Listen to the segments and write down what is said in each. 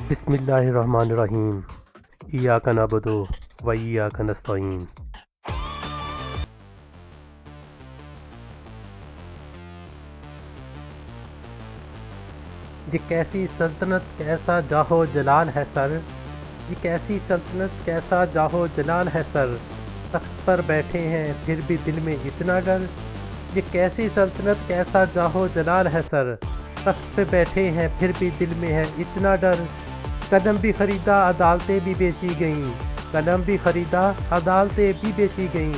بسم اللہ الرحمن الرحیم ایاک نعبد و ایاک نستعین۔ یہ کیسی سلطنت کیسا جاہو جلال ہے سر، یہ کیسی سلطنت کیسا جاہو جلال ہے سر، تخت پر بیٹھے ہیں پھر بھی دل میں اتنا ڈر۔ یہ کیسی سلطنت کیسا جاہو جلال ہے سر، تخت پہ بیٹھے ہیں پھر بھی دل میں ہے اتنا ڈر۔ قلم بھی خریدا عدالتیں بھی بیچی گئیں، قلم بھی خریدا عدالتیں بھی بیچی گئیں،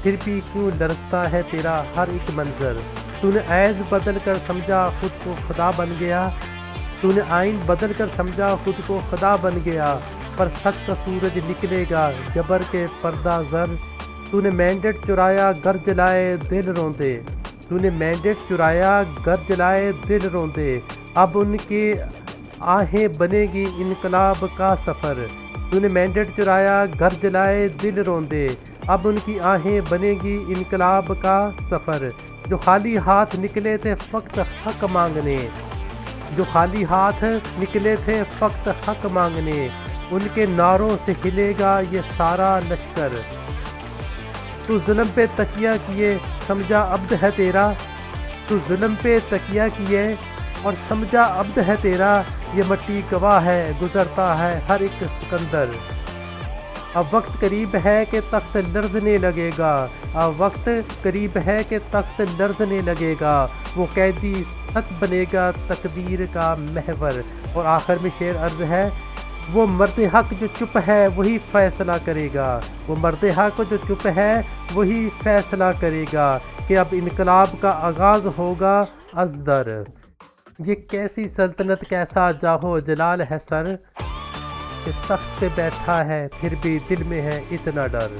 پھر بھی کیوں لرزتا ہے تیرا ہر ایک منظر۔ تو نے عیز بدل کر سمجھا خود کو خدا بن گیا، تو نے آئین بدل کر سمجھا خود کو خدا بن گیا، پر سچ کا سورج نکلے گا جبر کے پردہ زر۔ تو نے مینڈیٹ چرایا گر جلائے دل روندے، تو نے مینڈیٹ چرایا گر جلائے دل روندے، اب ان کی آہیں بنے گی انقلاب کا سفر۔ تو نے مینڈیٹ چرایا گھر جلائے دل روندے، اب ان کی آہیں بنے گی انقلاب کا سفر۔ جو خالی ہاتھ نکلے تھے فقط حق مانگنے، جو خالی ہاتھ نکلے تھے فقط حق مانگنے، ان کے نعروں سے ہلے گا یہ سارا لشکر۔ تو ظلم پہ تکیہ کیے سمجھا عبد ہے تیرا، تو ظلم پہ تکیہ کیے اور سمجھا عبد ہے تیرا، یہ مٹی گواہ ہے گزرتا ہے ہر ایک سکندر۔ اب وقت قریب ہے کہ تخت لرزنے لگے گا، اب وقت قریب ہے کہ تخت لرزنے لگے گا، وہ قیدی سچ بنے گا تقدیر کا محور۔ اور آخر میں شعر عرض ہے، وہ مرد حق جو چپ ہے وہی فیصلہ کرے گا، وہ مرد حق جو چپ ہے وہی فیصلہ کرے گا کہ اب انقلاب کا آغاز ہوگا از در۔ یہ کیسی سلطنت کیسا جاہو جلال ہے سر، کہ تخت پہ بیٹھا ہے پھر بھی دل میں ہے اتنا ڈر۔